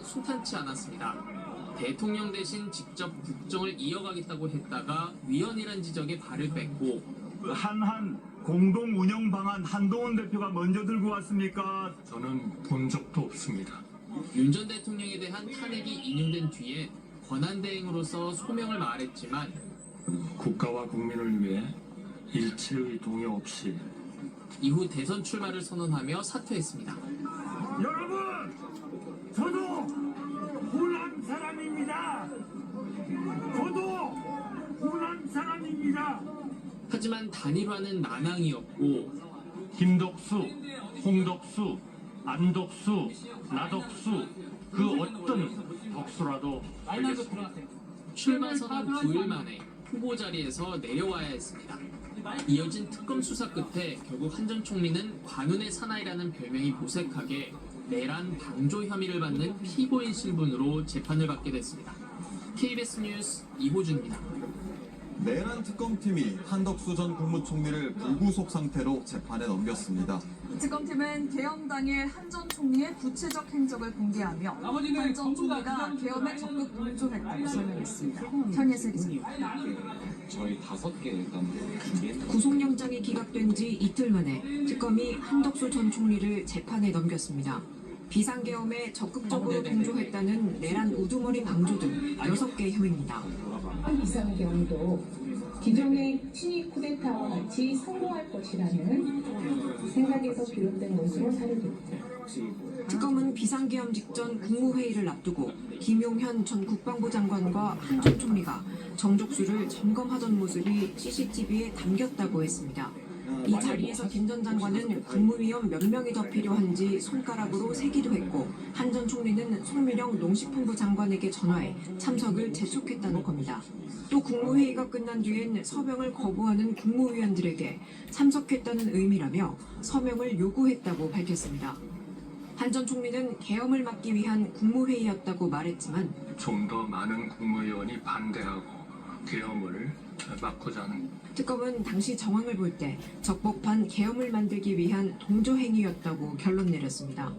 순탄치 않았습니다. 대통령 대신 직접 국정을 이어가겠다고 했다가 위헌이란 지적에 발을 뺐고 한한 공동 운영 방안 한동훈 대표가 먼저 들고 왔습니까? 저는 본 적도 없습니다. 윤 전 대통령에 대한 탄핵이 인용된 뒤에 권한대행으로서 소명을 말했지만 국가와 국민을 위해 일체의 동요 없이 이후 대선 출마를 선언하며 사퇴했습니다. 여러분, 저도 호남 사람입니다. 하지만 단일화는 난항이었고 김덕수, 홍덕수, 안덕수, 나덕수 그 어떤 덕수라도 알겠습니다. 출마 선언 9일 만에 후보 자리에서 내려와야 했습니다. 이어진 특검 수사 끝에 결국 한 전 총리는 관운의 사나이라는 별명이 보색하게 내란 방조 혐의를 받는 피고인 신분으로 재판을 받게 됐습니다. KBS 뉴스 이호준입니다. 내란 특검팀이 한덕수 전 국무총리를 불구속 상태로 재판에 넘겼습니다. 특검팀은 계엄 당일 한 전 총리의 구체적 행적을 공개하며 한 전 총리가 계엄에 적극 동조했다고 설명했습니다. 현예슬 기자입니다. 저희 5개 일단 준비했는데 구속영장이 기각된 지 이틀 만에 특검이 한덕수 전 총리를 재판에 넘겼습니다. 비상계엄에 적극적으로 동조했다는 내란 우두머리 방조 등 6개 혐의입니다. 비상계엄도 기존의 친위 쿠데타와 같이 성공할 것이라는 생각에서 비롯된 것으로 사료됩니다. 특검은 비상계엄 직전 국무회의를 앞두고 김용현 전 국방부 장관과 한 전 총리가 정족수를 점검하던 모습이 CCTV에 담겼다고 했습니다. 이 자리에서 김 전 장관은 국무위원 몇 명이 더 필요한지 손가락으로 세기도 했고 한 전 총리는 송미령 농식품부 장관에게 전화해 참석을 재촉했다는 겁니다. 또 국무회의가 끝난 뒤엔 서명을 거부하는 국무위원들에게 참석했다는 의미라며 서명을 요구했다고 밝혔습니다. 한 전 총리는 계엄을 막기 위한 국무회의였다고 말했지만 좀 더 많은 국무위원이 반대하고 계엄을 막고자 하는 특검은 당시 정황을 볼 때 적법한 계엄을 만들기 위한 동조 행위였다고 결론 내렸습니다.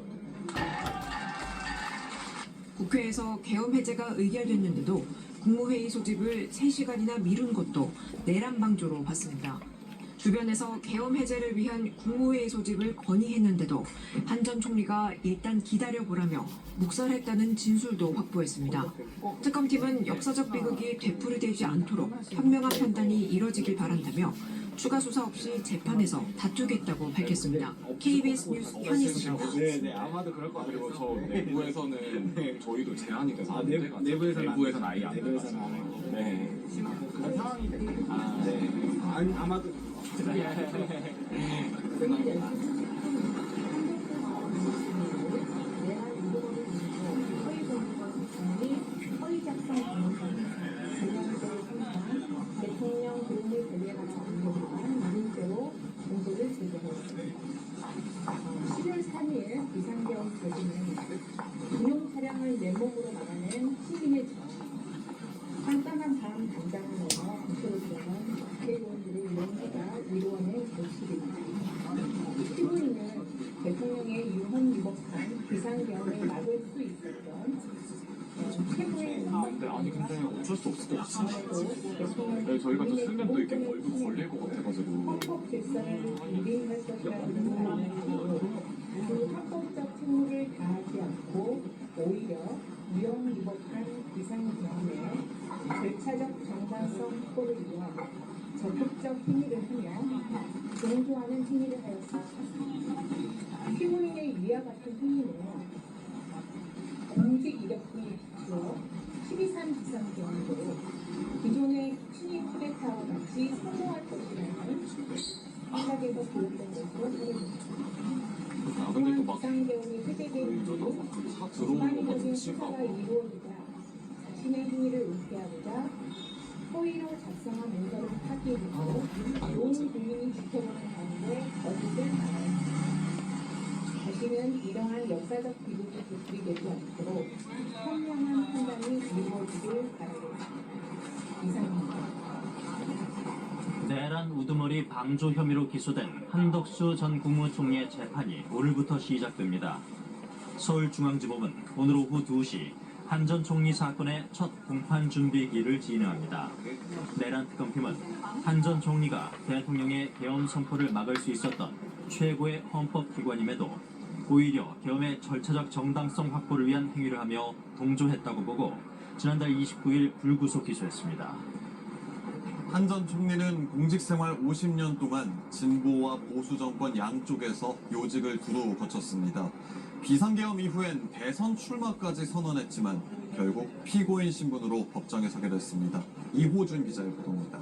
국회에서 계엄 해제가 의결됐는데도 국무회의 소집을 3시간이나 미룬 것도 내란 방조로 봤습니다. 주변에서 계엄 해제를 위한 국무회의 소집을 건의했는데도 한 전 총리가 일단 기다려보라며 묵살했다는 진술도 확보했습니다. 특검팀은 역사적 비극이 되풀이되지 않도록 현명한 판단이 이뤄지길 바란다며 추가 수사 없이 재판에서 다투겠다고 밝혔습니다. KBS 뉴스 현희수입니다. 네, 아마도 그럴 것 같아요. 저 내부에서는 저희도 제한이 돼서 내부에서는 아예 안 돼요. 네. 그런 상황이 됐네요. 네. 아마도 대통령 도움을 배려하지 않는 민주로 공소를 제기하였습니다. 10월 3일 비상계엄 조직은 군용 차량을 맨몸으로 나가는 시민의 깜깜한 밤 당장을 넘어 국회로 들어간 국회의원들의 용기가 이루어낸 모습입니다. 피고인은 대통령의 유언 위법한 비상계엄을 막을 수 있었던 최고의 근데 어쩔 수 없을 것 같습니다. 네, 저희가 또 쓰면 또 이렇게 얼굴 걸릴 것 같아가지고 헌법 질서를 유린할 것이라는 생각으로 그 헌법적 책무를 다하지 않고 오히려 유언 위법한 비상계엄에 절차적 정당성 확보를 위한 적극적 행위를 하며 동조하는 행위를 하였습니다. 피고인의 위와 같은 행위는 공직 이력이 주어 12.3 비상계엄도 기존의 친위 쿠데타와 같이 성공할 것이라는 생각에서 비롯된 것으로 사료됩니다. 근데 또막 비상계엄이 회대된 이후 전반적인 수사가 이루어지자 자신의 행위를 은폐하고자 허위로 작성한 문서를 파기해두고 온 국민이 지켜보는 가운데 거짓을 말하였습니다. 자신은 이러한 역사적 비극이 되풀이되지 않도록 현명한 판단이 이루어지길 바라겠습니다. 이상입니다. 내란 우두머리 방조 혐의로 기소된 한덕수 전 국무총리의 재판이 오늘부터 시작됩니다. 서울중앙지법은 오늘 오후 2시 한 전 총리 사건의 첫 공판 준비기를 진행합니다. 내란 특검팀은 한 전 총리가 대통령의 계엄 선포를 막을 수 있었던 최고의 헌법기관임에도 오히려 계엄의 절차적 정당성 확보를 위한 행위를 하며 동조했다고 보고 지난달 29일 불구속 기소했습니다. 한 전 총리는 공직생활 50년 동안 진보와 보수 정권 양쪽에서 요직을 두루 거쳤습니다. 비상계엄 이후엔 대선 출마까지 선언했지만 결국 피고인 신분으로 법정에 서게 됐습니다. 이호준 기자의 보도입니다.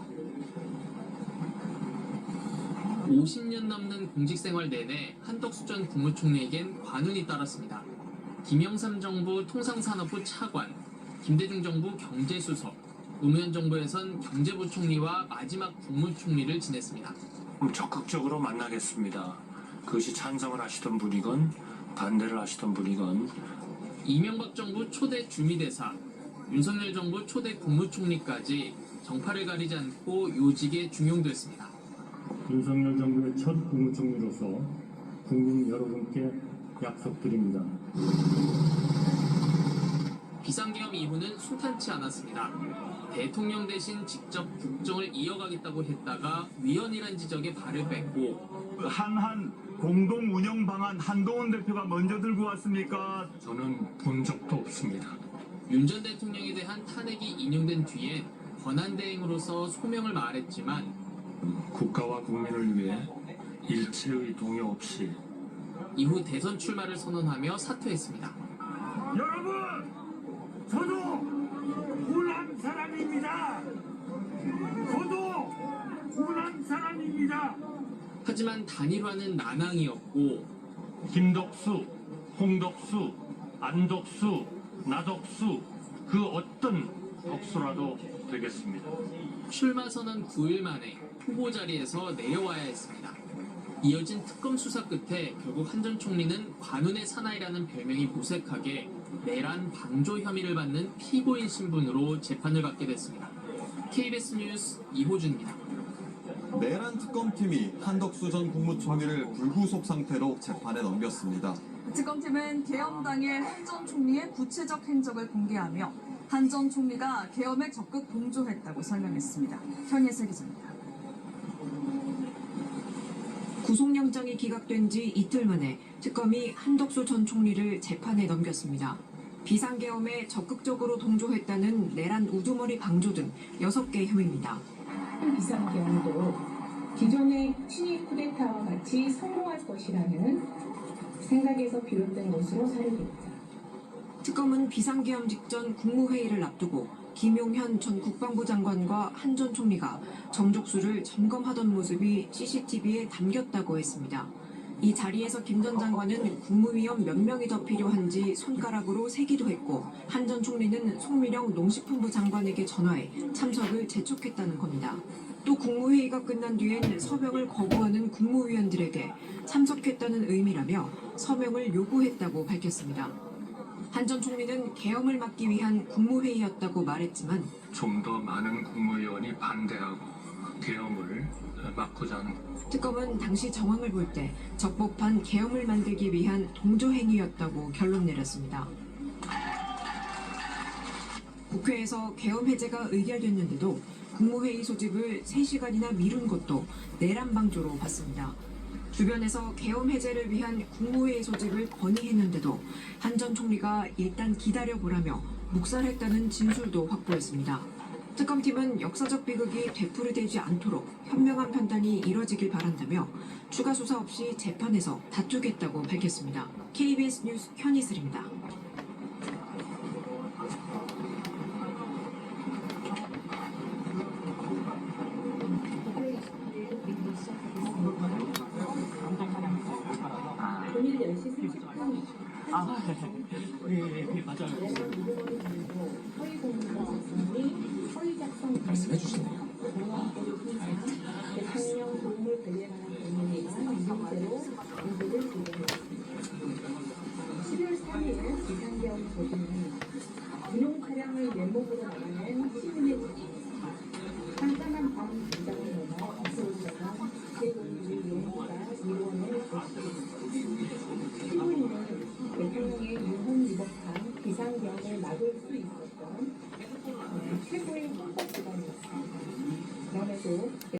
50년 넘는 공직생활 내내 한덕수 전 국무총리에겐 관운이 따랐습니다. 김영삼 정부 통상산업부 차관, 김대중 정부 경제수석, 노무현 정부에선 경제부총리와 마지막 국무총리를 지냈습니다. 적극적으로 만나겠습니다. 그것이 찬성을 하시던 분이건 반대를 하시던 분이건. 이명박 정부 초대 주미대사, 윤석열 정부 초대 국무총리까지 정파를 가리지 않고 요직에 중용됐습니다. 윤석열 정부의 첫 국무총리로서 국민 여러분께 약속드립니다. 비상계엄 이후는 순탄치 않았습니다. 대통령 대신 직접 국정을 이어가겠다고 했다가 위헌이란 지적에 발을 뺐고 한한 공동 운영 방안 한동훈 대표가 먼저 들고 왔습니까? 저는 본 적도 없습니다. 윤 전 대통령에 대한 탄핵이 인용된 뒤엔 권한대행으로서 소명을 말했지만 국가와 국민을 위해 일체의 동요 없이 이후 대선 출마를 선언하며 사퇴했습니다. 여러분, 저도 호남 사람입니다. 저도 호남 사람입니다. 하지만 단일화는 난항이었고 김덕수, 홍덕수, 안덕수, 나덕수 그 어떤 덕수라도 되겠습니다. 출마 선언 9일 만에 후보 자리에서 내려와야 했습니다. 이어진 특검 수사 끝에 결국 한 전 총리는 관운의 사나이라는 별명이 무색하게 내란 방조 혐의를 받는 피고인 신분으로 재판을 받게 됐습니다. KBS 뉴스 이호준입니다. 내란 특검팀이 한덕수 전 국무총리를 불구속 상태로 재판에 넘겼습니다. 특검팀은 계엄 당일 한 전 총리의 구체적 행적을 공개하며 한 전 총리가 계엄에 적극 동조했다고 설명했습니다. 현예슬 기자입니다. 구속영장이 기각된 지 이틀 만에 특검이 한덕수 전 총리를 재판에 넘겼습니다. 비상계엄에 적극적으로 동조했다는 내란 우두머리 방조 등 6개 혐의입니다. 비상계엄도 기존의 친일 쿠데타와 같이 성공할 것이라는 생각에서 비롯된 것으로 사료됩니다. 특검은 비상계엄 직전 국무회의를 앞두고 김용현 전 국방부 장관과 한 전 총리가 정족수를 점검하던 모습이 CCTV에 담겼다고 했습니다. 이 자리에서 김 전 장관은 국무위원 몇 명이 더 필요한지 손가락으로 세기도 했고 한 전 총리는 송미령 농식품부 장관에게 전화해 참석을 재촉했다는 겁니다. 또 국무회의가 끝난 뒤엔 서명을 거부하는 국무위원들에게 참석했다는 의미라며 서명을 요구했다고 밝혔습니다. 한 전 총리는 계엄을 막기 위한 국무회의였다고 말했지만 좀 더 많은 국무위원이 반대하고 계엄을 막고자 하는 특검은 당시 정황을 볼 때 적법한 계엄을 만들기 위한 동조행위였다고 결론 내렸습니다. 국회에서 계엄 해제가 의결됐는데도 국무회의 소집을 3시간이나 미룬 것도 내란 방조로 봤습니다. 주변에서 계엄 해제를 위한 국무회의 소집을 건의했는데도 한 전 총리가 일단 기다려보라며 묵살했다는 진술도 확보했습니다. 특검팀은 역사적 비극이 되풀이되지 않도록 현명한 판단이 이뤄지길 바란다며 추가 수사 없이 재판에서 다투겠다고 밝혔습니다. KBS 뉴스 현희슬입니다. 오늘 10시 30분 맞아요. 허위 공문서 작성이 허위 작성 말씀해 주시네요. 대통령 도움을 배제하는 공문이가 이중죄로 공소를 제기했습니다. 11월 3일 비상계엄 조직은 군용 차량을 맨몸으로 나가는 시민의 깜깜한 밤 긴장을 넘어 서울시가 국회공무위 용무가 이루어낸 것입니다. 피고인은 대통령의 공방을 막을 수 있었던 최고의 헌법기관이었습니다. 그럼에도